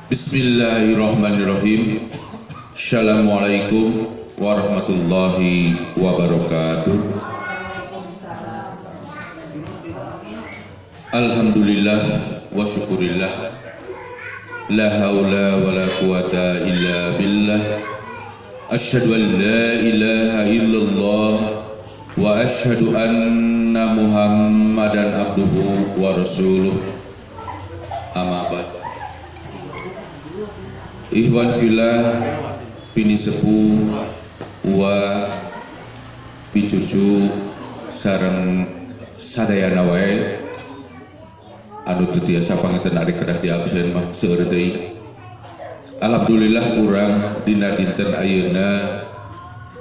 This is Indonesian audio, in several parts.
Bismillahirrahmanirrahim. Assalamualaikum warahmatullahi wabarakatuh. Alhamdulillah wa syukurillah. La haula wa la quwata illa billah. Asyhadu an la ilaha illallah wa asyhadu anna Muhammadan abduhu wa rasuluh. Amma ba'd. Ikhwan fillah, pini sepuh wa picucu sareng sadayana wae anu teu tiasa panginten ari kedah di absen mah seueur deui. Alhamdulillah urang dina dinten ayeuna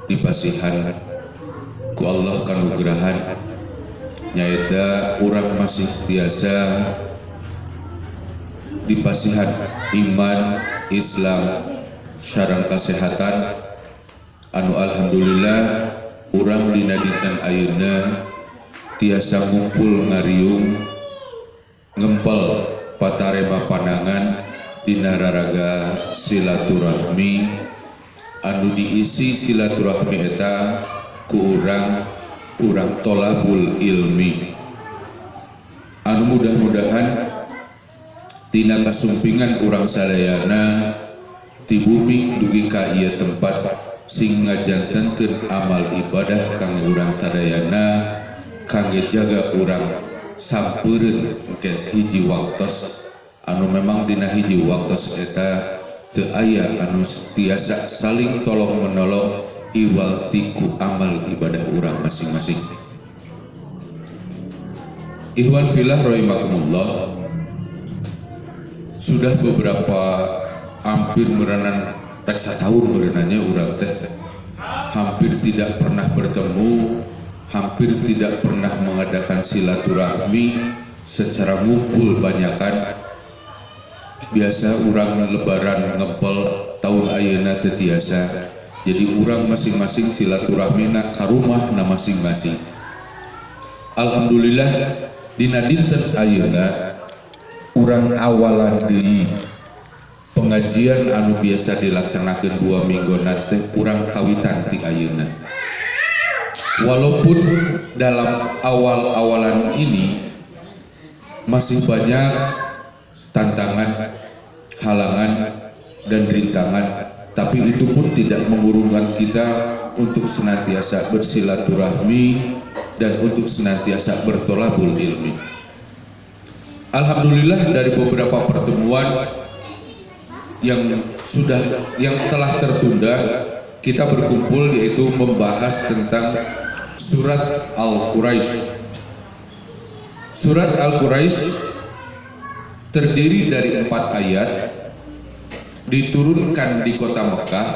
dipasihan ku Allah kanugrahan nyaeta urang masih tiasa dipasihan iman, Islam, sareng kesehatan anu alhamdulillah urang dina dinten ayeuna tiasa ngumpul ngariung ngempel patarema panangan dina raraga silaturahmi anu diisi silaturahmi eta ku urang tolabul ilmi anu mudah-mudahan tina kasumpingan urang sadayana ti bumi dugi ka ieu tempat sing ngajantenkeun amal ibadah kangge urang sadayana kangge jaga urang sampeureun engke hiji waktos anu memang dina hiji waktos eta teu aya anu tiasa saling tolong menolong iwal tiku amal ibadah urang masing-masing. Ikhwan fillah rahimakumullah, sudah beberapa hampir merenan rek satahun merenannya urang teh hampir tidak pernah bertemu, hampir tidak pernah mengadakan silaturahmi secara ngumpul banyakan. Biasa urang lebaran ngempel tahun ayeuna teu tiasa. Jadi urang masing-masing silaturahmina ka rumahna masing-masing. Alhamdulillah dina dinten ayeuna urang awalan deui pengajian anu biasa dilaksanakeun 2 mingguan teh urang kawitan ti ayeuna. Walaupun dalam awal-awalan ini masih banyak tantangan, halangan dan rintangan, tapi itu pun tidak mengurungkan kita untuk senantiasa bersilaturahmi dan untuk senantiasa bertolabul ilmi. Alhamdulillah dari beberapa pertemuan yang telah tertunda kita berkumpul yaitu membahas tentang surat Al-Quraisy. Surat Al-Quraisy terdiri dari 4 ayat, diturunkan di kota Mekah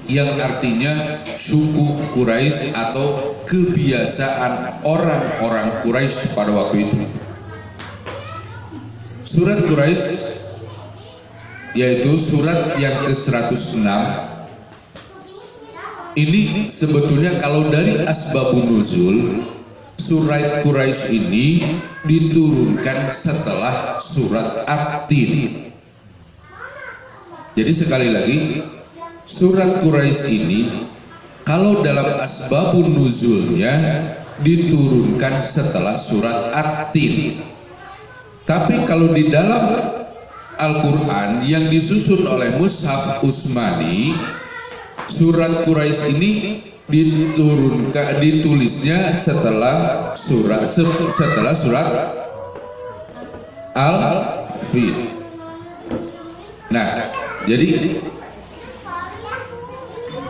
yang artinya suku Quraisy atau kebiasaan orang-orang Quraisy pada waktu itu. Surat Quraisy yaitu surat yang ke-106. Ini sebetulnya kalau dari asbabun nuzul, surat Quraisy ini diturunkan setelah surat At-Tin. Jadi sekali lagi, surat Quraisy ini kalau dalam asbabun nuzulnya diturunkan setelah surat At-Tin. Tapi kalau di dalam Al-Quran yang disusun oleh Mushaf Utsmani, surat Quraisy ini ditulisnya setelah surat Al-Fil. Nah, jadi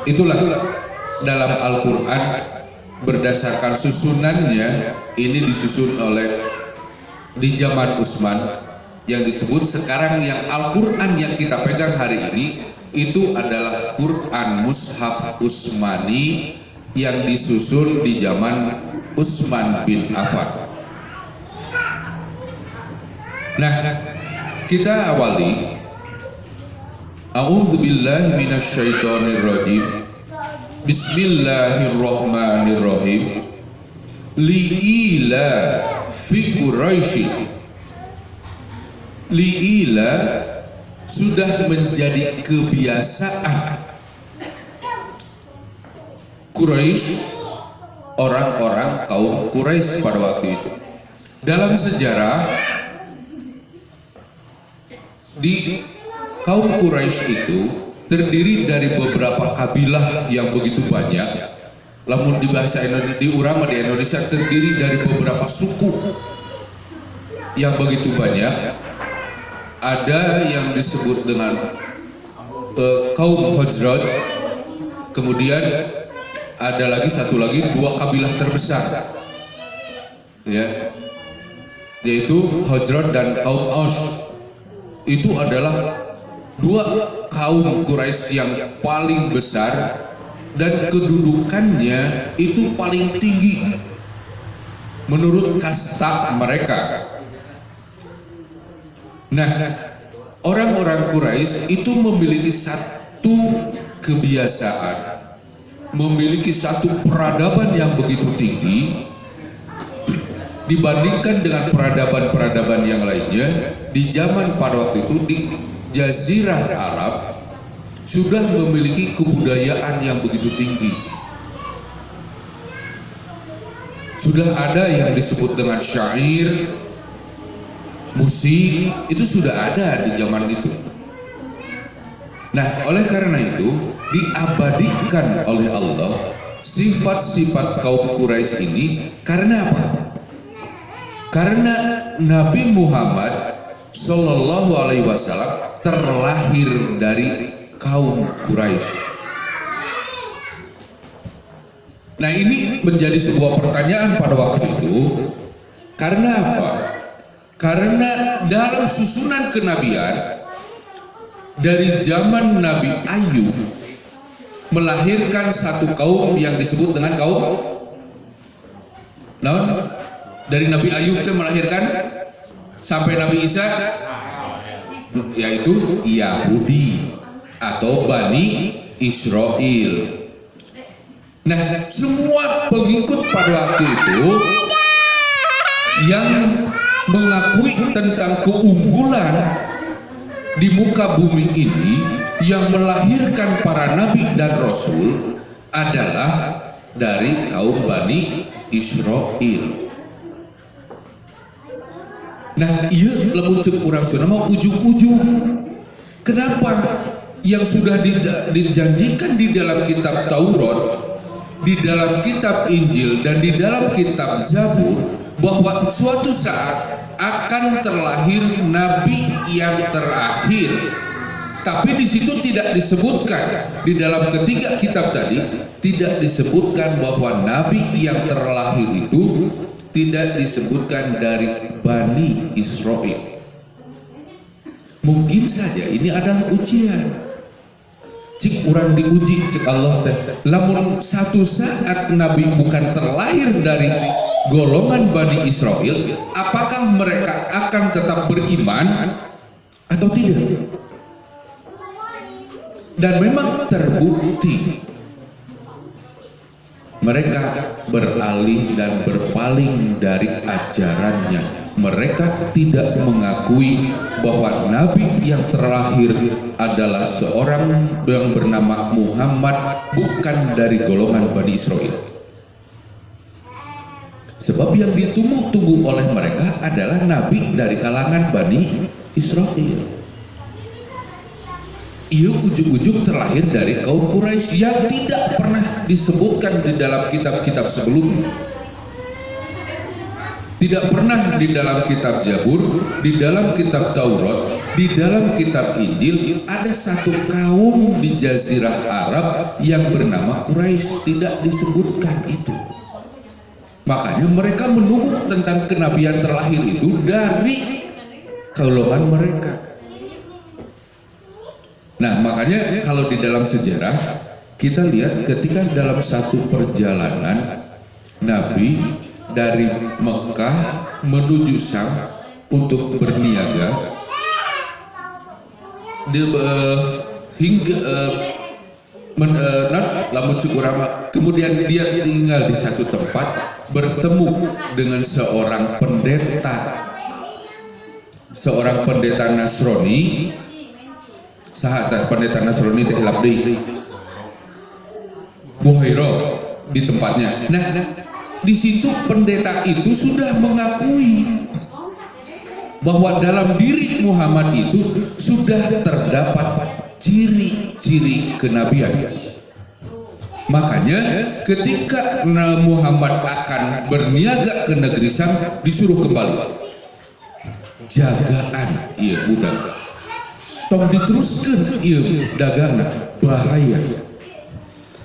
itulah dalam Al-Quran berdasarkan susunannya ini disusun oleh di zaman Utsman yang disebut sekarang yang Al-Quran yang kita pegang hari ini itu adalah Quran Mushaf Utsmani yang disusun di zaman Utsman bin Affan. Nah, kita awali A'udzubillahi minasyaitonirrajim. Bismillahirrahmanirrahim. Li'ila fi Quraisy li'ila sudah menjadi kebiasaan Quraisy, orang-orang kaum Quraisy pada waktu itu. Dalam sejarah di kaum Quraisy itu terdiri dari beberapa kabilah yang begitu banyak. Lamun di bahasa Indonesia, di urama di Indonesia terdiri dari beberapa suku yang begitu banyak. Ada yang disebut dengan kaum Khazraj, kemudian ada lagi satu lagi dua kabilah terbesar, ya, yaitu Khazraj dan kaum Aus. Itu adalah dua kaum Quraisy yang paling besar dan kedudukannya itu paling tinggi menurut kasta mereka. Nah, orang-orang Quraisy itu memiliki satu kebiasaan, memiliki satu peradaban yang begitu tinggi dibandingkan dengan peradaban-peradaban yang lainnya. Di zaman pada waktu itu di Jazirah Arab sudah memiliki kebudayaan yang begitu tinggi. Sudah ada yang disebut dengan syair, musik, itu sudah ada di zaman itu. Nah, oleh karena itu diabadikan oleh Allah sifat-sifat kaum Quraisy ini. Karena apa? Karena Nabi Muhammad Sallallahu Alaihi Wasallam terlahir dari kaum Quraisy. Nah, ini menjadi sebuah pertanyaan pada waktu itu. Karena apa? Karena dalam susunan kenabian dari zaman Nabi Ayub melahirkan satu kaum yang disebut dengan kaum naon? Dari Nabi Ayub itu melahirkan sampai Nabi Isa, yaitu Yahudi atau Bani Israel. Nah, semua pengikut pada waktu itu yang mengakui tentang keunggulan di muka bumi ini, yang melahirkan para nabi dan rasul adalah dari kaum Bani Israel. Nah, iya lamun cek urang Sunda mah ujung-ujung. Kenapa? Yang sudah dijanjikan di dalam kitab Taurat, di dalam kitab Injil, dan di dalam kitab Zabur, bahwa suatu saat akan terlahir nabi yang terakhir. Tapi di situ tidak disebutkan, di dalam ketiga kitab tadi tidak disebutkan bahwa nabi yang terlahir itu tidak disebutkan dari Bani Israel. Mungkin saja ini adalah ujian. Cik orang diuji, cik Allah teh. Lamun satu saat Nabi bukan terlahir dari golongan Bani Israel, apakah mereka akan tetap beriman atau tidak? Dan memang terbukti mereka beralih dan berpaling dari ajarannya. Mereka tidak mengakui bahwa Nabi yang terlahir adalah seorang yang bernama Muhammad, bukan dari golongan Bani Israel. Sebab yang ditunggu-tunggu oleh mereka adalah Nabi dari kalangan Bani Israel. Ia ujung-ujung terlahir dari kaum Quraisy yang tidak pernah disebutkan di dalam kitab-kitab sebelumnya. Tidak pernah di dalam kitab Zabur, di dalam kitab Taurat, di dalam kitab Injil ada satu kaum di Jazirah Arab yang bernama Quraisy, tidak disebutkan itu. Makanya mereka menunggu tentang kenabian terlahir itu dari golongan mereka. Nah, makanya kalau di dalam sejarah kita lihat ketika dalam satu perjalanan Nabi dari Mekah menuju Syam untuk berniaga, kemudian dia tinggal di satu tempat, bertemu dengan seorang pendeta seorang pendeta Nasrani, sahabat pendeta Nasrani teh labdi Buhairo di tempatnya. Nah, di situ pendeta itu sudah mengakui bahwa dalam diri Muhammad itu sudah terdapat ciri-ciri kenabian. Makanya ketika Muhammad akan berniaga ke negeri Syam, disuruh kembali. Jagaan iya budak. Tong diteruskan iya dagangna bahaya.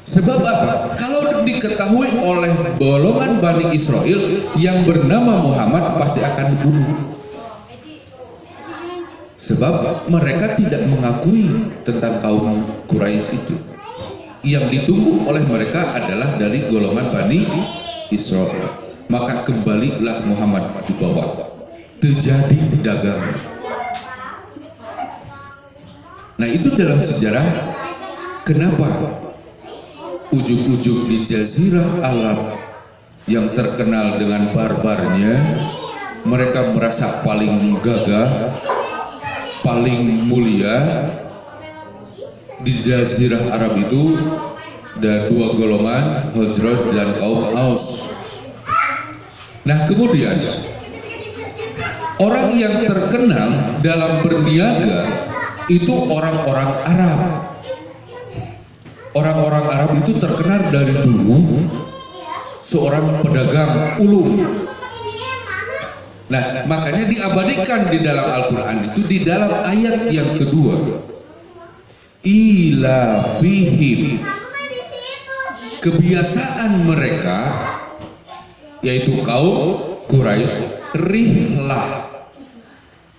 Sebab apa? Kalau diketahui oleh golongan Bani Israel yang bernama Muhammad pasti akan dibunuh. Sebab mereka tidak mengakui tentang kaum Quraisy itu. Yang ditunggu oleh mereka adalah dari golongan Bani Israel. Maka kembalilah Muhammad dibawa. Terjadi dagang. Nah itu dalam sejarah kenapa ujung-ujung di Jazirah Arab yang terkenal dengan barbarnya, mereka merasa paling gagah, paling mulia. Di Jazirah Arab itu ada dua golongan, Khazraj dan kaum Aus. Nah kemudian orang yang terkenal dalam berniaga itu orang-orang Arab. Orang-orang Arab itu terkenal dari dulu seorang pedagang ulung. Nah makanya diabadikan di dalam Al-Quran itu di dalam ayat yang kedua, ila fihim, kebiasaan mereka yaitu kaum Quraisy rihlah.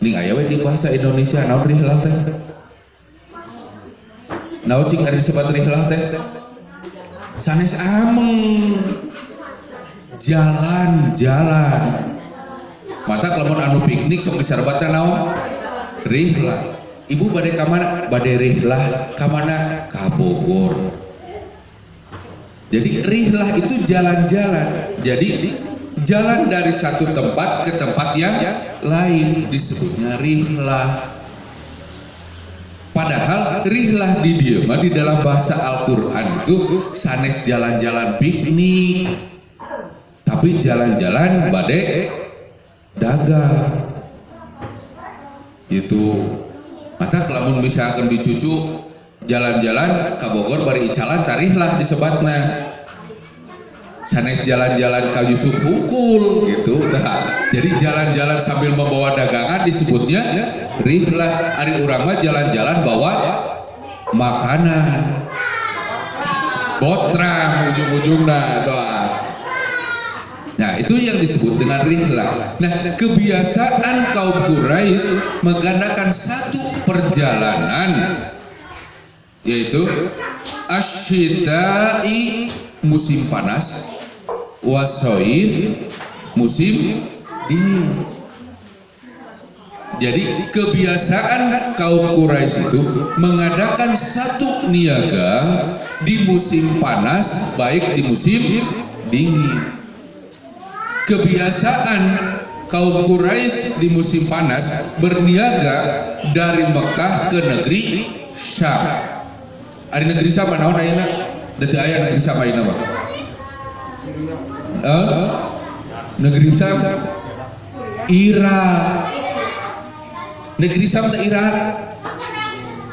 Ning aya we di bahasa Indonesia naon rihlah teh? Naon cing ari disebut rihlah teh? Sanes ameng jalan-jalan. Mata lamun anu piknik sok disarbatna naon? Rihlah. Ibu bade ka mana? Bade rihlah ka mana? Ka Bogor. Jadi rihlah itu jalan-jalan. Jadi jalan dari satu tempat ke tempat yang lain disebutnya rihlah. Padahal rihlah di dia mah di dalam bahasa Al-Qur'an itu sanes jalan-jalan piknik. Tapi jalan-jalan bade dagang. Itu maka kelamun misalkan dicucu jalan-jalan ke Bogor bari icalan tarihlah disebatna. Sanes jalan-jalan ka Yusuf Hukul gitu. Nah, jadi jalan-jalan sambil membawa dagangan disebutnya rihlah. Ari urang mah jalan-jalan bawa makanan. Botrang ujung-ujungna doa. Nah itu yang disebut dengan rihlah. Nah kebiasaan kaum Quraisy menggandakan satu perjalanan, yaitu asyidai musim panas, wasoif musim dingin. Jadi kebiasaan kaum Quraisy itu mengadakan satu niaga di musim panas baik di musim dingin. Kebiasaan kaum Quraisy di musim panas berniaga dari Mekah ke negeri Syam. Ari negeri Syam naon ayeuna? Deui aya negeri Syam ayeuna mah. Negeri Syam Irak. Negeri Syam teh Irak.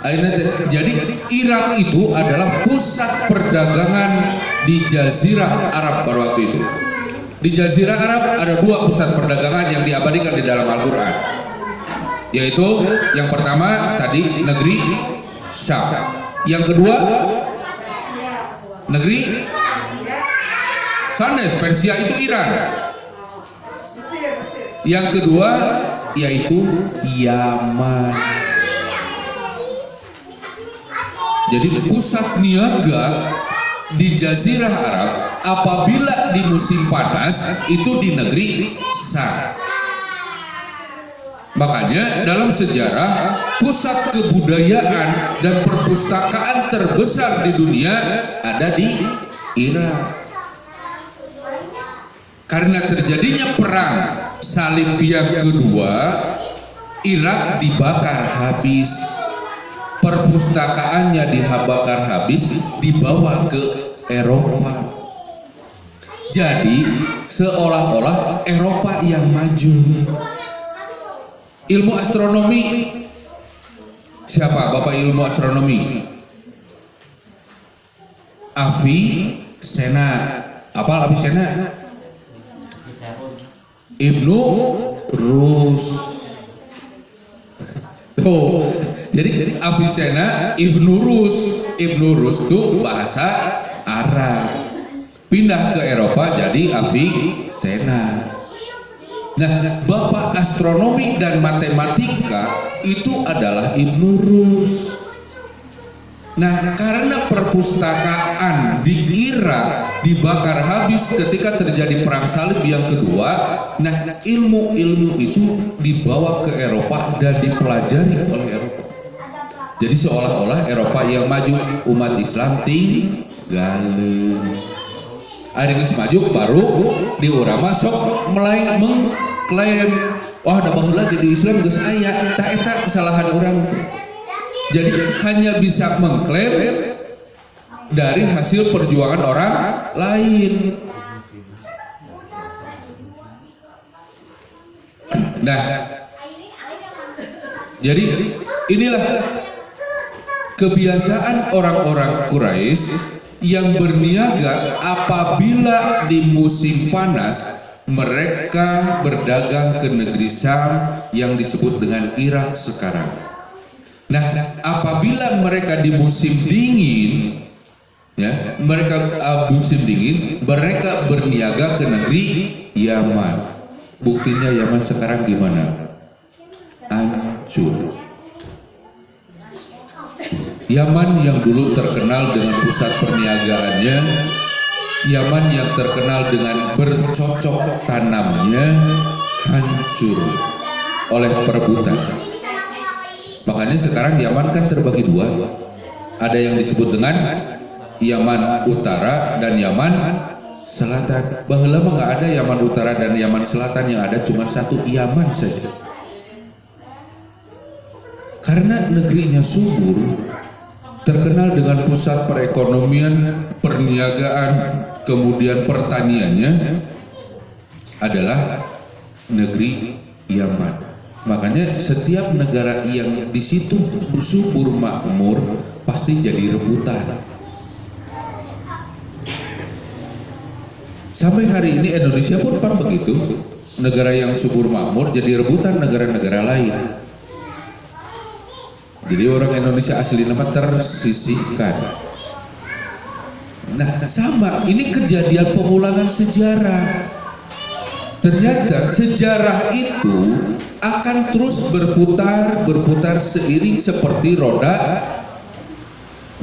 Ayeuna teh jadi Irak itu adalah pusat perdagangan di Jazirah Arab pada waktu itu. Di Jazirah Arab ada dua pusat perdagangan yang diabadikan di dalam Al-Quran, yaitu yang pertama tadi negeri Syam, yang kedua negeri sanes Persia itu Iran, yang kedua yaitu Yaman. Jadi pusat niaga di Jazirah Arab apabila di musim panas itu di negeri Syam. Makanya dalam sejarah pusat kebudayaan dan perpustakaan terbesar di dunia ada di Irak. Karena terjadinya perang salib yang kedua Irak dibakar habis, perpustakaannya dibakar habis, dibawa ke Eropa. Jadi seolah-olah Eropa yang maju. Ilmu astronomi, siapa bapak ilmu astronomi? Avicenna. Apa Avicenna? Ibnu Rus. Tuh, jadi Avicenna, Ibnu Rus itu bahasa Arab. Pindah ke Eropa jadi Avicenna. Nah, bapak astronomi dan matematika itu adalah Ibnu Rus. Nah, karena perpustakaan di Irak dibakar habis ketika terjadi perang salib yang kedua, nah ilmu-ilmu itu dibawa ke Eropa dan dipelajari oleh Eropa. Jadi seolah-olah Eropa yang maju, umat Islam tinggalin. Akhirnya maju baru di urang masuk mulai mengklaim, wah da baheula jadi Islam geus aya, tah eta kesalahan urang. Jadi hanya bisa mengklaim dari hasil perjuangan orang lain. Nah, jadi inilah kebiasaan orang-orang Quraisy yang berniaga apabila di musim panas mereka berdagang ke negeri Syam yang disebut dengan Irak sekarang. Nah, apabila mereka di musim dingin, ya, mereka berniaga ke negeri Yaman. Buktinya Yaman sekarang gimana? Hancur. Yaman yang dulu terkenal dengan pusat perniagaannya, Yaman yang terkenal dengan bercocok tanamnya, hancur oleh perebutan. Makanya sekarang Yaman kan terbagi dua. Ada yang disebut dengan Yaman Utara dan Yaman Selatan. Baheula mah nggak ada Yaman Utara dan Yaman Selatan, yang ada cuma satu Yaman saja. Karena negerinya subur, terkenal dengan pusat perekonomian, perniagaan, kemudian pertaniannya adalah negeri Yaman. Makanya setiap negara yang di situ subur makmur pasti jadi rebutan. Sampai hari ini Indonesia pun kan begitu. Negara yang subur makmur jadi rebutan negara-negara lain. Jadi orang Indonesia asli nama tersisihkan. Nah, sama ini kejadian pengulangan sejarah. Ternyata sejarah itu akan terus berputar seiring seperti roda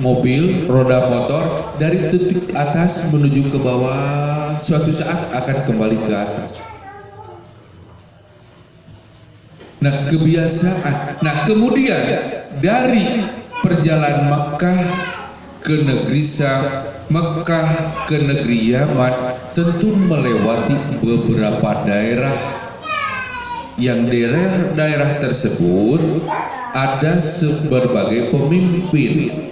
mobil, roda motor, dari titik atas menuju ke bawah, suatu saat akan kembali ke atas. Nah, kebiasaan. Nah, kemudian dari perjalanan Makkah ke negeri Syam, Makkah ke negeri Yaman, tentu melewati beberapa daerah, yang daerah tersebut ada berbagai pemimpin.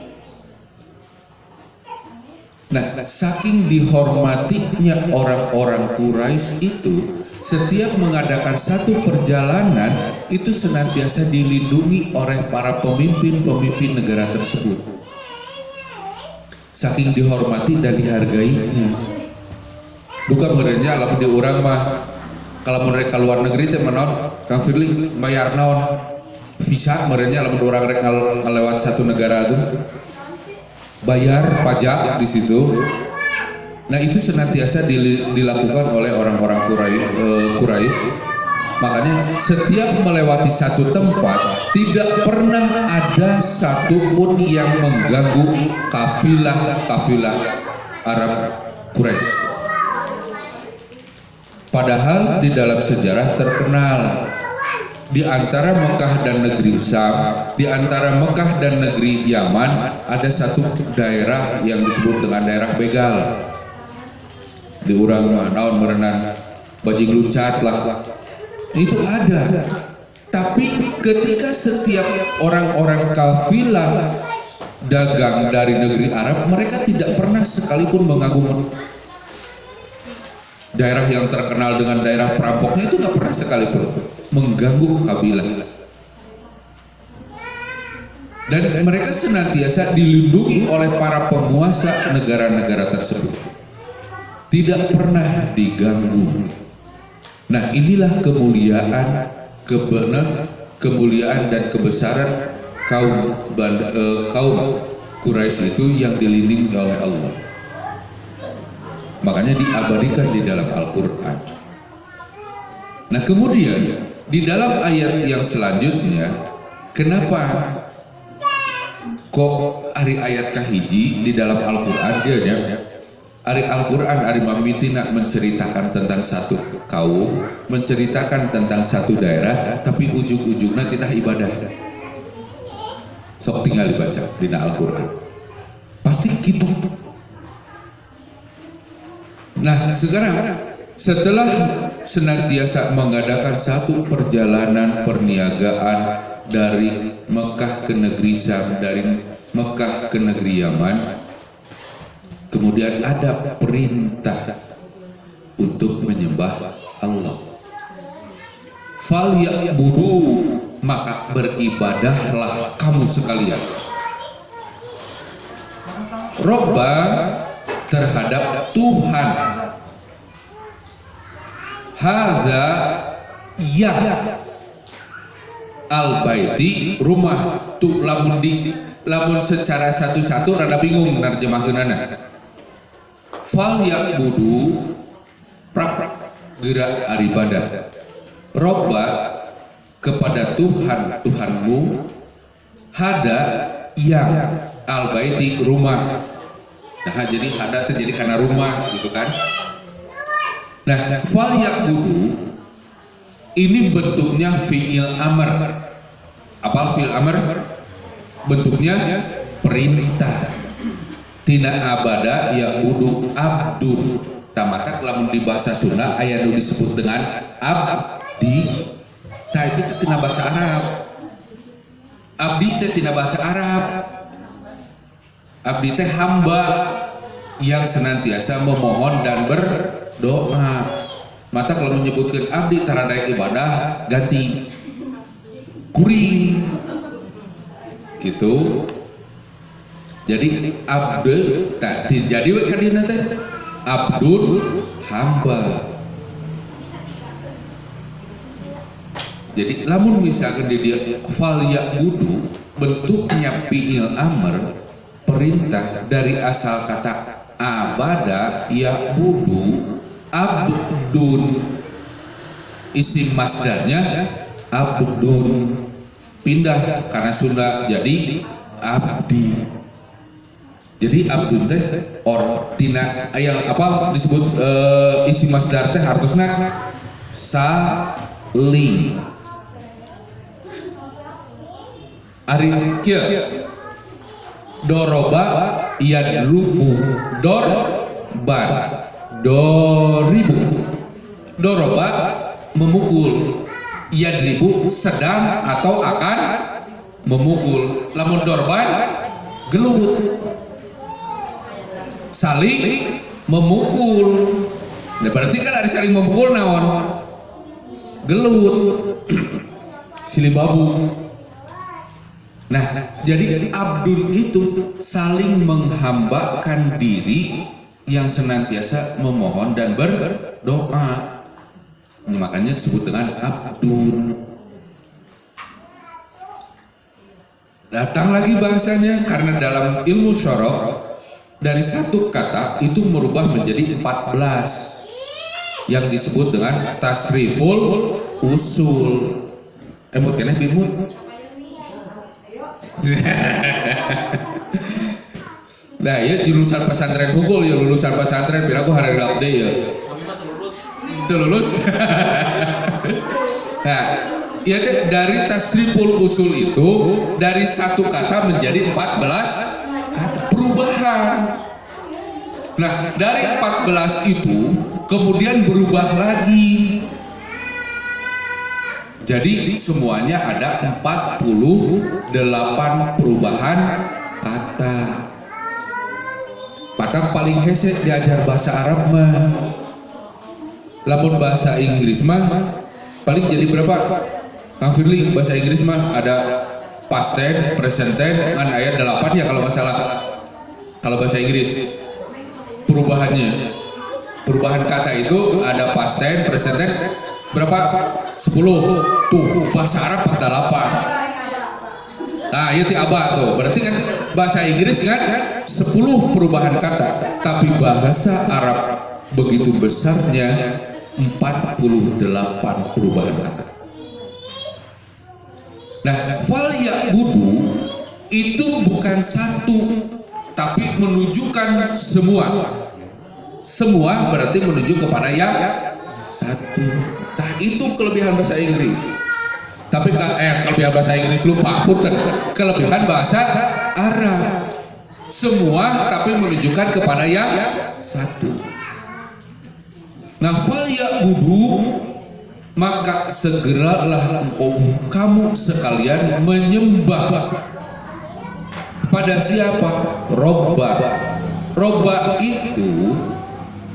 Nah, saking dihormatinya orang-orang Quraisy itu, setiap mengadakan satu perjalanan itu senantiasa dilindungi oleh para pemimpin negara tersebut. Saking dihormati dan dihargainya. Duka merenya lamun di urang mah kalau mereka luar negeri teh menaon Kang Firly bayar naon visa merenya lamun urang rek ngalewat satu negara tuh bayar pajak di situ. Nah, itu senantiasa dilakukan oleh orang-orang Quraisy. Makanya setiap melewati satu tempat tidak pernah ada satupun yang mengganggu kafilah Arab Quraisy. Padahal di dalam sejarah terkenal di antara Mekah dan negeri Syam, di antara Mekah dan negeri Yaman ada satu daerah yang disebut dengan daerah begal. Di urang naon merenang bajing luncat lah. Itu ada. Tapi ketika setiap orang-orang kafilah dagang dari negeri Arab, mereka tidak pernah sekalipun mengagumi. Daerah yang terkenal dengan daerah perampoknya itu nggak pernah sekalipun mengganggu kabilah. Dan mereka senantiasa dilindungi oleh para penguasa negara-negara tersebut. Tidak pernah diganggu. Nah, inilah kemuliaan dan kebesaran kaum Quraisy itu yang dilindungi oleh Allah. Makanya diabadikan di dalam Al-Quran. Nah, kemudian di dalam ayat yang selanjutnya, kenapa kok ari ayat kahiji di dalam Al-Quran dia ari Al-Quran ari mamitina menceritakan tentang satu kaum, menceritakan tentang satu daerah, tapi ujung-ujungnya tidak ibadah. Sok tinggal dibaca di Al-Quran pasti gitu. Nah, sekarang setelah senantiasa mengadakan satu perjalanan perniagaan dari Mekah ke negeri Syam, dari Mekah ke negeri Yaman, kemudian ada perintah untuk menyembah Allah. Falyabudu, maka beribadahlah kamu sekalian. Robba, terhadap Tuhan. Haza, ya al-baiti, rumah tu lamun secara satu-satu rada bingung narjemahkeunana. Fal ya'budu gerak aribadah. Robba, kepada Tuhan Tuhanmu. Hada, yang al-baiti, rumah. Nah, jadi hada terjadi karena rumah gitu kan. Nah, fal ya'budu ini bentuknya fi'il amr. Apa fi'il amr? Bentuknya perintah. Tina abada ya'budu abdur. Tamata lamun di bahasa Sunda aya nu disebut dengan abdi. Nah, itu tina bahasa Arab. Abdi teh tina bahasa Arab. Abdi teh hamba yang senantiasa memohon dan berdoa. Mata kalau menyebutkan abdi taradaek ibadah ganti kuring gitu. Jadi abde tak jadi we kadina teh abdul hamba. Jadi lamun misalkan dia fal ya'budu bentuknya fi'il amr, perintah dari asal kata abada ya'budu abdun, isim masdarnya abdun, pindah karena Sunda jadi abdi. Jadi abdun teh tina yang apa disebut isim masdar teh hartosna saling. Ari kieu doroba yadrubu, dorban, doribu. Doroba memukul, yadribu sedang atau akan memukul. Lamun dorban gelut, saling memukul. Nah, berarti kan ada saling memukul naon? Gelut, silih babu. Nah, jadi abdul itu saling menghambakan diri yang senantiasa memohon dan berdoa. Ini makanya disebut dengan abdul. Datang lagi bahasanya karena dalam ilmu syaraf dari satu kata itu merubah menjadi 14 yang disebut dengan tasriful usul. Emot keneh bimut. Nah, ya jurusan pesantren hukum ya, lulusan pesantren biar aku hari update ya. Itu lulus. Nah, ya dari tasriful usul itu dari satu kata menjadi 14 kata perubahan. Nah, dari 14 itu kemudian berubah lagi Jadi semuanya ada 48 perubahan kata. Patang paling hese diajar bahasa Arab mah. Lamun bahasa Inggris mah paling jadi berapa? Kang Firly, bahasa Inggris mah ada past tense, present tense, kan ayat 8 ya kalau masalah. Kalau bahasa Inggris perubahannya, perubahan kata itu ada past tense, present tense, berapa? 10. Tuh bahasa Arab 48. Nah itu abah tuh, berarti kan bahasa Inggris kan 10 perubahan kata, tapi bahasa Arab begitu besarnya 48 perubahan kata. Nah, fal ya'budu itu bukan satu, tapi menunjukkan semua. Semua berarti menuju kepada yang satu. Nah, itu kelebihan bahasa Inggris. Tapi kelebihan bahasa Inggris lupa, punten. Kelebihan bahasa Arab. Semua tapi menunjukkan kepada yang satu. Nah, fal ya'budu, maka segeralah kamu sekalian menyembah kepada siapa? Robba. Robba itu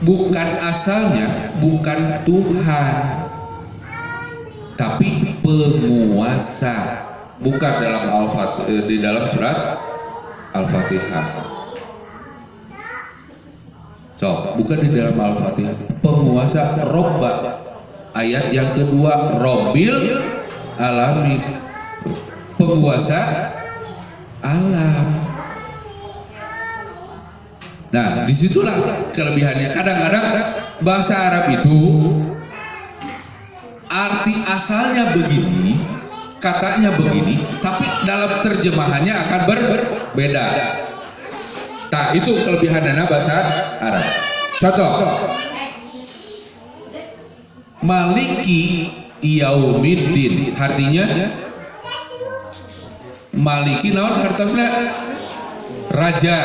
bukan asalnya bukan Tuhan, tapi penguasa. Bukan di dalam surat Al-Fatihah. Bukan di dalam Al-Fatihah. Penguasa Robba. Ayat yang kedua, Robbil Alamin, penguasa alam. Nah, disitulah kelebihannya. Kadang-kadang bahasa Arab itu arti asalnya begini, katanya begini, tapi dalam terjemahannya akan berbeda. Nah, itu kelebihannya bahasa Arab. Contoh, Maliki Yaumiddin, artinya Maliki naon hartosna? Raja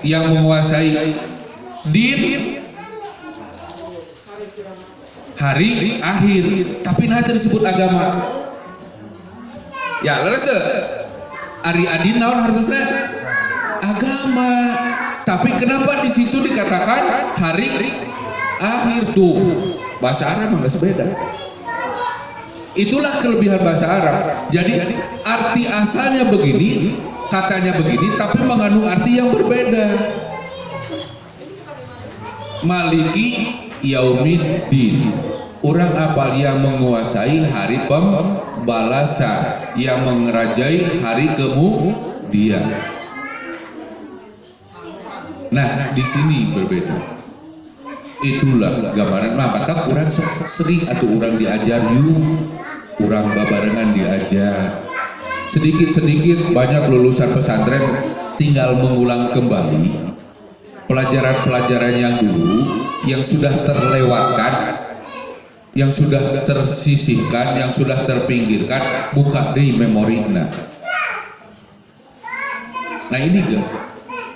yang menguasai, din hari akhir, tapi nanti disebut agama. Ya, leres tuh. Ari adin naon hartosna? Agama. Tapi kenapa di situ dikatakan hari akhir tuh? Bahasa Arab nggak sebeda. Itulah kelebihan bahasa Arab. Jadi arti asalnya begini, katanya begini, tapi mengandung arti yang berbeda. Maliki Yaumiddin, orang apa yang menguasai hari pembalasan, yang mengerajai hari kemudian. Nah, di sini berbeda. Itulah gambaran. Maka orang sering atau orang diajar orang babarengan diajar sedikit-sedikit. Banyak lulusan pesantren tinggal mengulang kembali pelajaran-pelajaran yang dulu, yang sudah terlewatkan, yang sudah tersisihkan, yang sudah terpinggirkan, buka di memori. Nah ini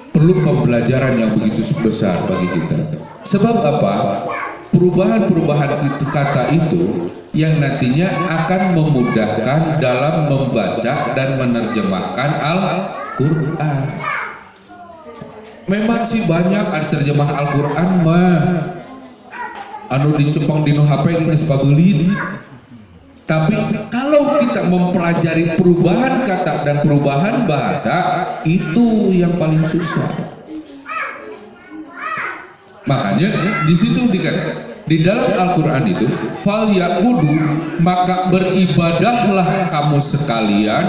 perlu pembelajaran yang begitu besar bagi kita. Sebab apa? Perubahan-perubahan kata itu yang nantinya akan memudahkan dalam membaca dan menerjemahkan Al-Quran. Memang sih banyak arti terjemah Al-Quran mah anu dicepong dino HP geus pabeulin. Tapi kalau kita mempelajari perubahan kata dan perubahan bahasa, itu yang paling susah. Makanya di situ dikatakan di dalam Al-Quran itu, fal ya'budu, maka beribadahlah kamu sekalian,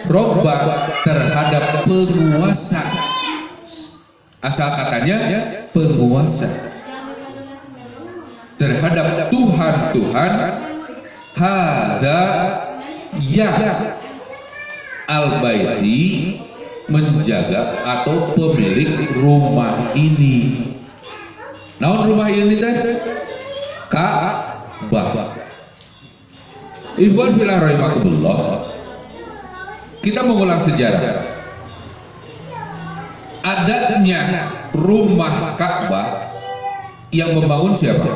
Robba, terhadap penguasa. Asal katanya penguasa, terhadap Tuhan haza ya al-baiti, menjaga atau pemilik rumah ini. Naon rumah ini teh? Ka'bah. Ikhwan fillah rahimakumullah, kita mengulang sejarah. Adanya rumah Ka'bah yang membangun siapa?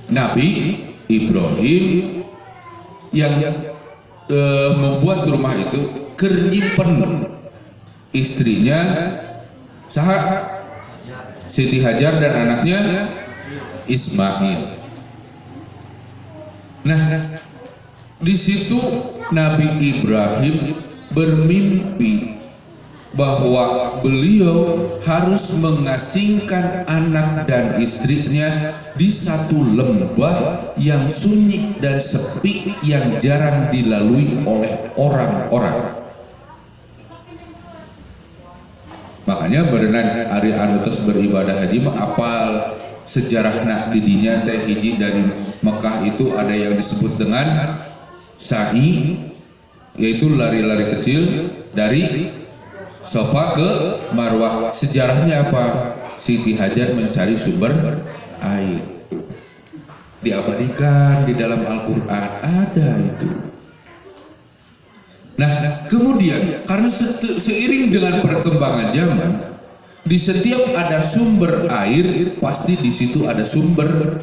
Nabi Ibrahim yang membuat rumah itu kernyimpen istrinya saha Siti Hajar dan anaknya Ismail. Nah, di situ Nabi Ibrahim bermimpi bahwa beliau harus mengasingkan anak dan istrinya di satu lembah yang sunyi dan sepi yang jarang dilalui oleh orang-orang. Makanya berenang Ari anu tos beribadah haji apal sejarahna didinya teh hiji dari Mekah itu ada yang disebut dengan sa'i, yaitu lari-lari kecil dari Safa ke Marwah. Sejarahnya apa? Siti Hajar mencari sumber air. Diabadikan di dalam Al-Quran ada itu. Nah, kemudian karena seiring dengan perkembangan zaman, di setiap ada sumber air pasti di situ ada sumber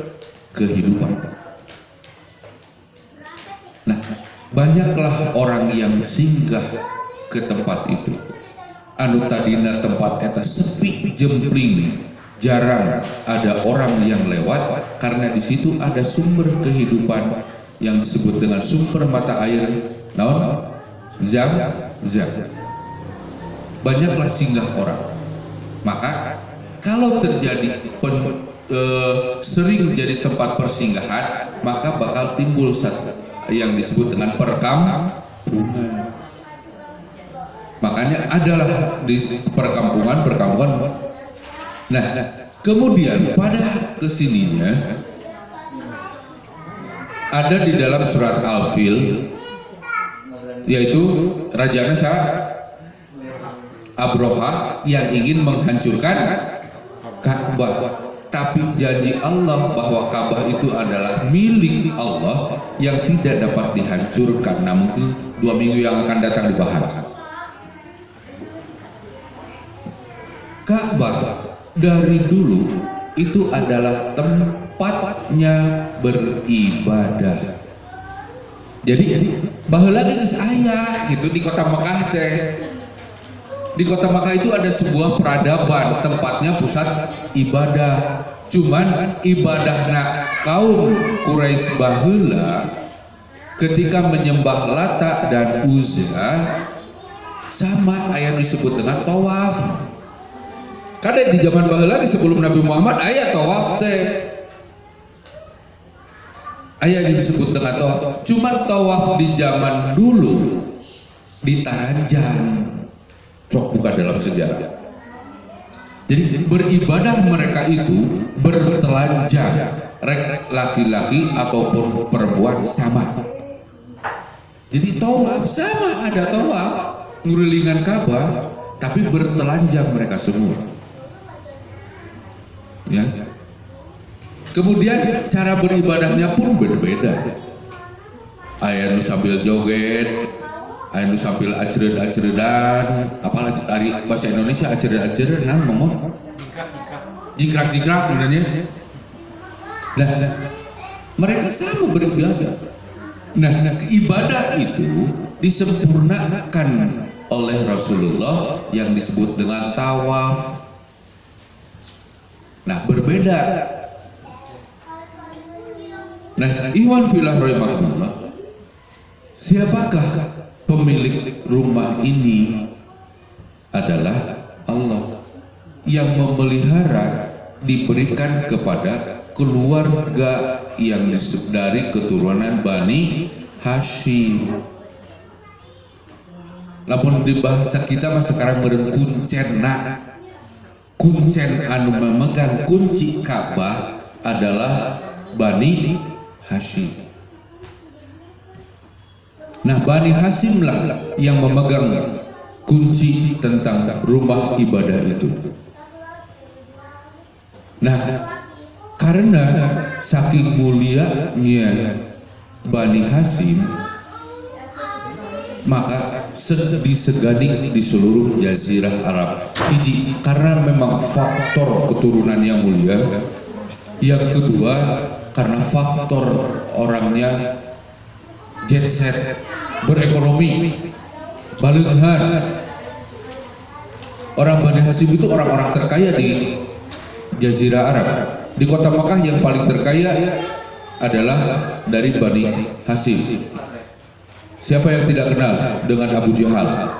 kehidupan. Nah, banyaklah orang yang singgah ke tempat itu. Anu tadina tempat eta sepi jempling, jarang ada orang yang lewat karena di situ ada sumber kehidupan yang disebut dengan sumber mata air naon zam. Banyaklah singgah orang. Maka kalau terjadi sering jadi tempat persinggahan, maka bakal timbul yang disebut dengan perkampungan. Makanya adalah di perkampungan. Nah, kemudian pada kesininya ada di dalam surat Al-Fil, yaitu Rajana Abroha yang ingin menghancurkan Ka'bah. Tapi janji Allah bahwa Ka'bah itu adalah milik Allah yang tidak dapat dihancurkan. Nah, mungkin 2 minggu yang akan datang dibahas. Ka'bah dari dulu itu adalah tempatnya beribadah. Jadi baheula geus aya gitu di kota Mekah teh. Di kota Mekah itu ada sebuah peradaban, tempatnya pusat ibadah. Cuman ibadahna kaum Quraisy baheula ketika menyembah Lata dan Uzza sama aya disebut dengan tawaf. Kada di zaman baheula di sebelum Nabi Muhammad aya tawaf teh. Aya disebut dengan tawaf. Cuma tawaf di zaman dulu ditaranjang. Sok buka dalam sejarah. Jadi beribadah mereka itu bertelanjang, laki-laki ataupun perempuan sama. Jadi tawaf sama, ada tawaf ngurilingan Ka'bah, tapi bertelanjang mereka semua. Ya. Kemudian cara beribadahnya pun berbeda. Aya nu sambil joget, aya nu sambil acreud-acreudan, apalagi dari bahasa Indonesia acreud-acreudan ngomong. Jingkrak-jingkrak sebenarnya. Nah, mereka sama beribadah. Nah, ibadah itu disempurnakan oleh Rasulullah yang disebut dengan tawaf. Nah, berbeda. Nah, Iwan filah rahimahullah, siapakah pemilik rumah ini? Adalah Allah yang memelihara, diberikan kepada keluarga yang dari keturunan Bani Hashim. Lamun di bahasa kita mah sekarang meureun kuncen anu memegang kunci Ka'bah adalah Bani Hashim. Nah, Bani Hashim lah yang memegang kunci tentang rumah ibadah itu. Nah, karena saking mulianya Bani Hashim, maka disegani di seluruh jazirah Arab. Hiji, karena memang faktor keturunan yang mulia. Yang kedua, karena faktor orangnya jet set, berekonomi, baleunghan. Orang Bani Hasyim itu orang-orang terkaya di Jazirah Arab. Di kota Makkah yang paling terkaya adalah dari Bani Hasyim. Siapa yang tidak kenal dengan Abu Jahal?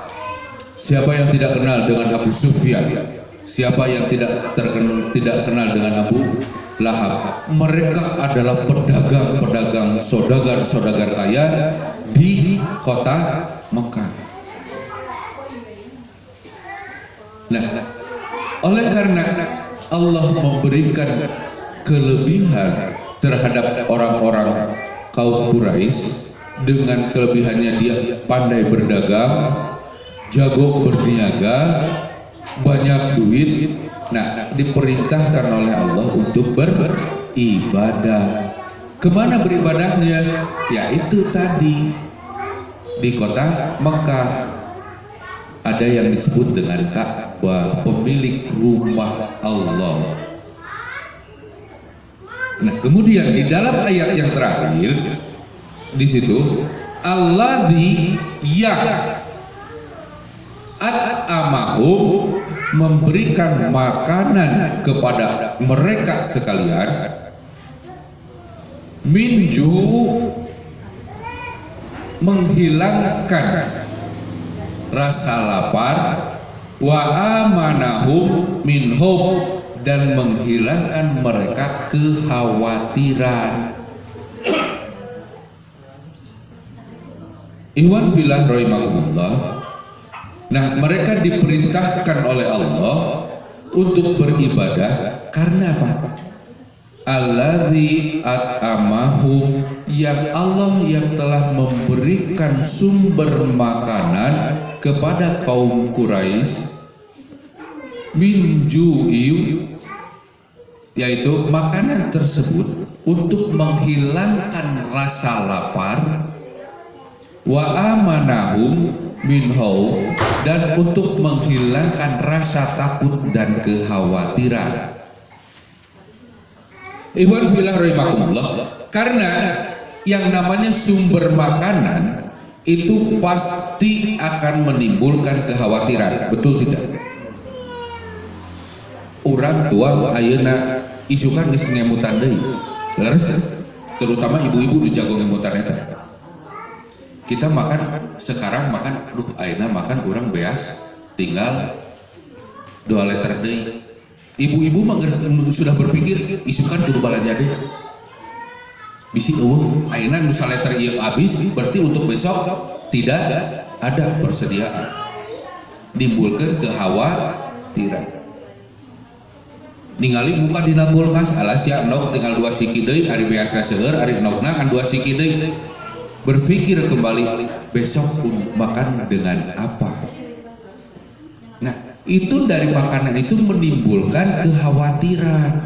Siapa yang tidak kenal dengan Abu Sufyan? Siapa yang tidak kenal dengan Abu Lahab? Mereka adalah pedagang-pedagang, saudagar-saudagar kaya di kota Makkah. Nah, oleh karena Allah memberikan kelebihan terhadap orang-orang kaum Quraisy, dengan kelebihannya dia pandai berdagang, jago berniaga, banyak duit. Nah, diperintahkan oleh Allah untuk beribadah. Kemana beribadahnya? Ya itu tadi, di kota Mekah. Ada yang disebut dengan Ka'bah, pemilik rumah Allah. Nah, kemudian di dalam ayat yang terakhir di situ, allazi yang at'amahum, memberikan makanan kepada mereka sekalian, minju, menghilangkan rasa lapar, wa amanahum minhum, dan menghilangkan mereka kekhawatiran. Ikhwan fillah rahimakumullah. Nah, mereka diperintahkan oleh Allah untuk beribadah karena apa? Allazi at'amahum, yang Allah yang telah memberikan sumber makanan kepada kaum Quraisy, min ju'i, yaitu makanan tersebut untuk menghilangkan rasa lapar, wa amanahum min khauf, dan untuk menghilangkan rasa takut dan kekhawatiran. Ikhwan fillah rahimakumullah, karena yang namanya sumber makanan itu pasti akan menimbulkan kekhawatiran, betul tidak? Urang tua ayeuna isukan geus ngemutan deui. Leres, terutama ibu-ibu di jago ngemutan eta. Kita makan sekarang, makan aduh ayeuna makan urang beas tinggal 2 liter deui. Ibu-ibu mah sudah berpikir isukan kudu balanja deui. Bisi eueuh ayeuna nu 1 liter ieu habis, berarti untuk besok tidak ada persediaan. Nimbulkeun kekhawatiran. Ningali buka dina kulkas, alas ya endog tinggal 2 siki deui, ari beasna seueur, ari endogna kan 2 siki deui. Berpikir kembali, besok makan dengan apa? Nah, itu dari makanan itu menimbulkan kekhawatiran.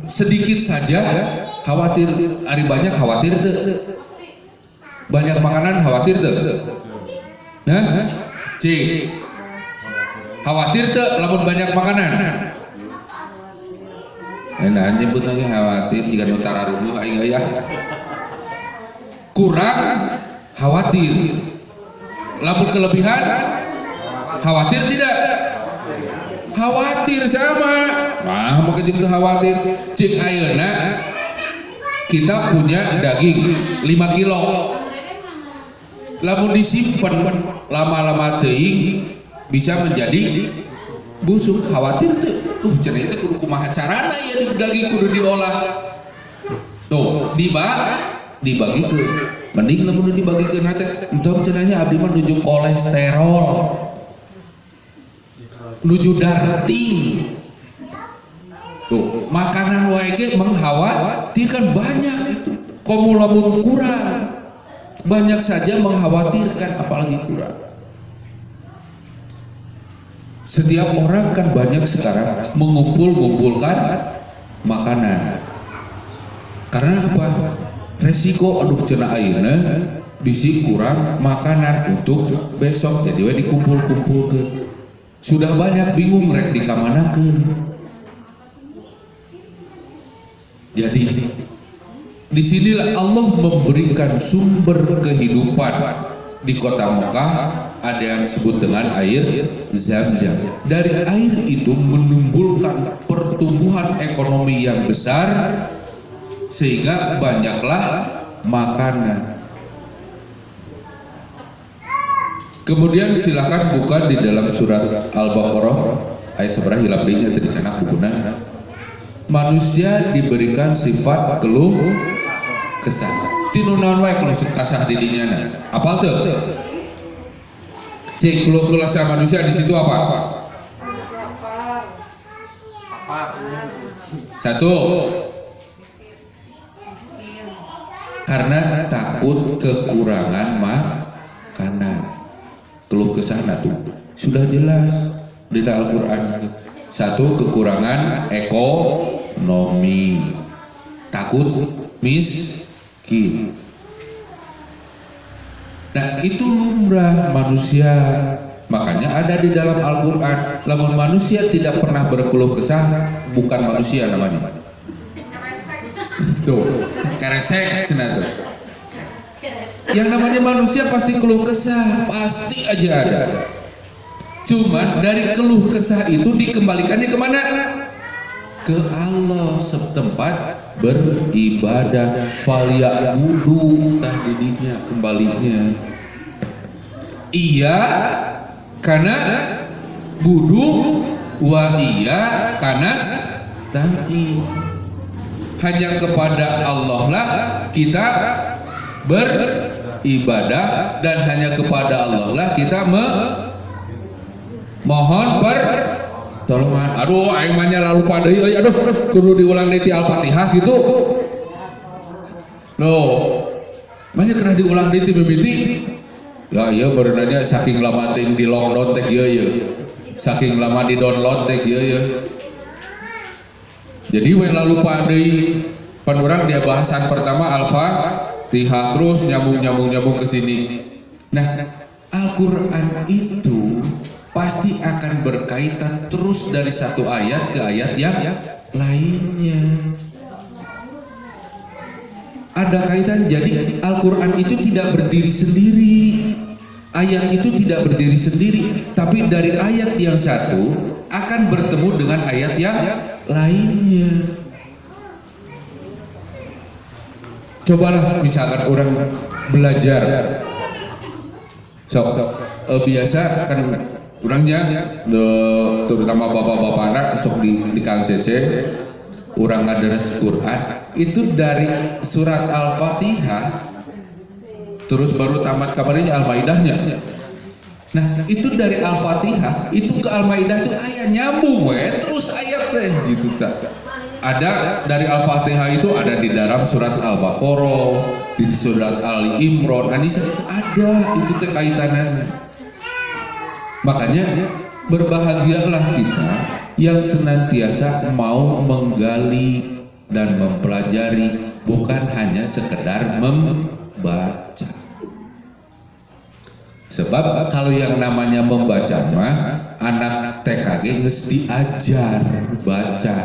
Sedikit saja khawatir, ari banyak khawatir tuh. Banyak makanan khawatir tuh. Nah, cik, khawatir tuh lamun banyak makanan. Enak nyebut lagi khawatir jika nutara runuh aing aya. Kurang khawatir. Lamun kelebihan khawatir tidak? Khawatir sama. Nah, maka jeung khawatir. Cik ayeuna kita punya daging 5 kilo. Lamun disimpan lama-lama teuing bisa menjadi busuk, khawatir tuh. Cenah itu kudu kumaha carana ya di daging kudu diolah. Tuh, dibagikeun. Mending lamun dibagikeun teh entong cenahnya abdi mah nuju kolesterol. Nuju darting. Tuh, makanan wae ge mengkhawatirkan banyak itu. Komo lamun kurang, banyak saja mengkhawatirkan apalagi kurang. Setiap orang kan banyak sekarang mengumpulkan makanan. Karena apa? Resiko aduh cenah ayeuna bisi kurang makanan untuk besok, jadi we dikumpul-kumpulkeun. Sudah banyak bingung rek dikamanakeun. Jadi Disinilah Allah memberikan sumber kehidupan di kota Mekah, ada yang disebut dengan air Zam-Zam. Dari air itu menumbuhkan pertumbuhan ekonomi yang besar, sehingga banyaklah makanan. Kemudian silakan buka di dalam surat Al-Baqarah ayat seberapa hilang dinya tadi canak bukuna. Manusia diberikan sifat keluh kesah. Tinu naon wae keluh kesah di dinya na. Apal teu? Cek keluh kesah manusia di situ apa? Satu, karena takut kekurangan makanan. Keluh kesah tuh sudah jelas di dalam Al-Quran. Satu, kekurangan ekonomi, takut miskin. Nah itu lumrah manusia, makanya ada di dalam Al-Quran. Lamun manusia tidak pernah berkeluh kesah, bukan manusia namanya. Tuh, keresek cenah tuh. Yang namanya manusia pasti keluh kesah, pasti aja ada. Cuman dari keluh kesah itu dikembalikannya kemana? Ke Allah setempat beribadah. Falyabudu tah didinya kembalinya. Iya karena budu wa iya kanas ta'i. Hanya kepada Allah lah kita beribadah, dan hanya kepada Allah lah kita mohon pertolongan. Aduh aing mah lalu pada aduh kudu diulang deui Al-Fatihah gitu. Manya kena diulang deui mimiti. Ya ieu beunanya saking lama teh di download teh ieu. Saking lama di download teh ieu. Jadi we lalu pada pan urang dia bahasan pertama Al-Fatihah terus nyambung ke sini. Nah, Al-Qur'an itu pasti akan berkaitan terus dari satu ayat ke ayat yang lainnya. Ada kaitan, jadi Al-Quran itu tidak berdiri sendiri. Ayat itu tidak berdiri sendiri, tapi dari ayat yang satu akan bertemu dengan ayat yang lainnya. Cobalah misalkan orang belajar, biasa kan orangnya terutama bapak-bapak anak sok di Kang Cece orang ngaderes Quran itu dari surat Al-Fatihah terus baru tamat kabarnya Al-Maidahnya. Nah itu dari Al-Fatihah itu ke Al-Maidah itu ayat nyambung terus ayat gitu tak. Ada dari Al-Fatihah itu ada di dalam surat Al-Baqarah, di surat Ali Imran, ada itu kaitanannya. Makanya berbahagialah kita yang senantiasa mau menggali dan mempelajari, bukan hanya sekedar membaca. Sebab kalau yang namanya membaca mah anak TKG harus diajar baca,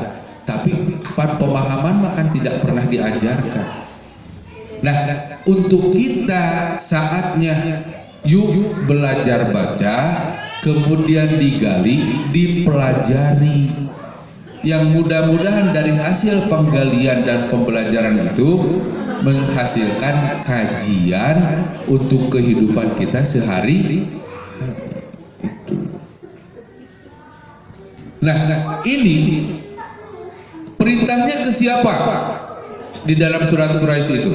tapi pemahaman mah kan tidak pernah diajarkan. Nah, untuk kita saatnya yuk belajar baca, kemudian digali, dipelajari, yang mudah-mudahan dari hasil penggalian dan pembelajaran itu menghasilkan kajian untuk kehidupan kita sehari itu. Nah, ini perintahnya ke siapa di dalam surat Quraisy itu?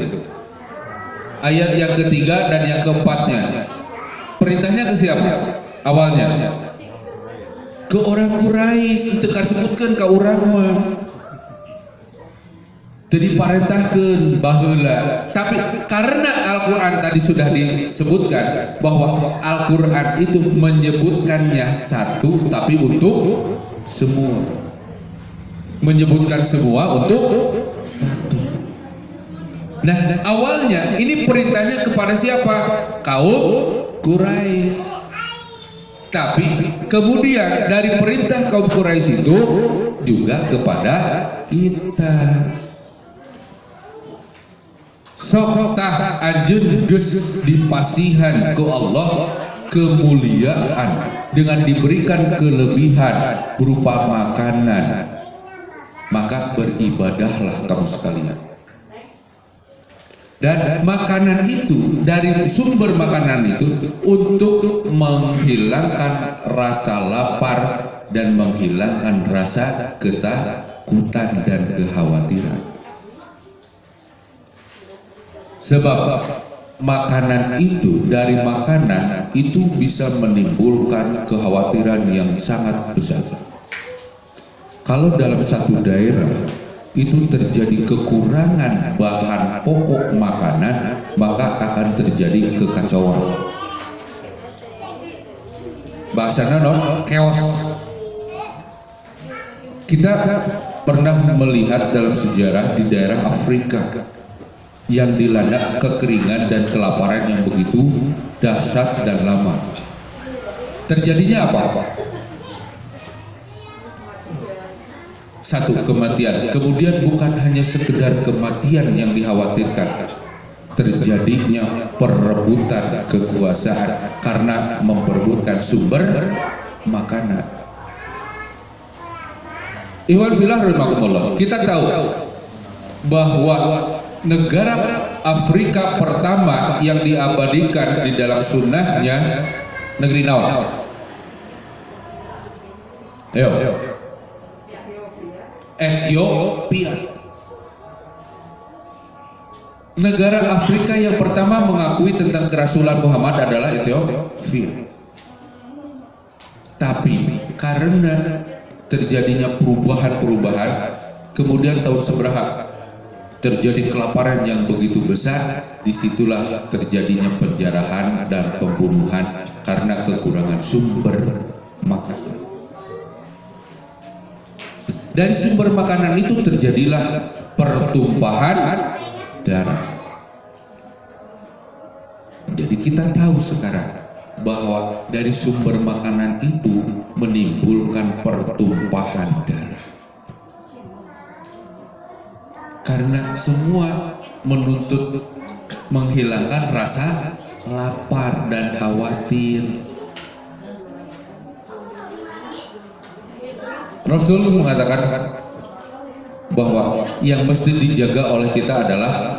Ayat yang ketiga dan yang keempatnya. Perintahnya ke siapa? Awalnya ke orang Quraisy, itu kan sebutkan ke orang mah. Jadi parentahkeun baheula. Tapi karena Al-Qur'an tadi sudah disebutkan bahwa Al-Qur'an itu menyebutkannya satu tapi untuk semua. Menyebutkan semua untuk satu. Nah, awalnya ini perintahnya kepada siapa? Kaum Quraisy. Tapi kemudian dari perintah kaum Quraisy itu juga kepada kita. sok tah anjeun geus dipasihan ku Allah kemuliaan dengan diberikan kelebihan berupa makanan, maka beribadahlah kamu sekalian. Dan makanan itu, dari sumber makanan itu untuk menghilangkan rasa lapar dan menghilangkan rasa ketakutan dan kekhawatiran. Sebab makanan itu, dari makanan itu bisa menimbulkan kekhawatiran yang sangat besar. Kalau dalam satu daerah itu terjadi kekurangan bahan pokok makanan, maka akan terjadi kekacauan. Bahasanya chaos. Kita pernah melihat dalam sejarah di daerah Afrika yang dilanda kekeringan dan kelaparan yang begitu dahsyat dan lama. Terjadinya apa? Satu, kematian. Kemudian bukan hanya sekedar kematian yang dikhawatirkan, terjadinya perebutan kekuasaan karena memperebutkan sumber makanan. Ikhwan fillah rahimakumullah, kita tahu bahwa negara Afrika pertama yang diabadikan di dalam sunnahnya negeri naon? Ayo. Ethiopia. Negara Afrika yang pertama mengakui tentang kerasulan Muhammad adalah Ethiopia. Tapi karena terjadinya perubahan-perubahan, kemudian tahun seberapa terjadi kelaparan yang begitu besar, disitulah terjadinya penjarahan dan pembunuhan karena kekurangan sumber makanan. Dari sumber makanan itu terjadilah pertumpahan darah. Jadi kita tahu sekarang bahwa dari sumber makanan itu menimbulkan pertumpahan darah. Karena semua menuntut menghilangkan rasa lapar dan khawatir. Rasul mengatakan bahwa yang mesti dijaga oleh kita adalah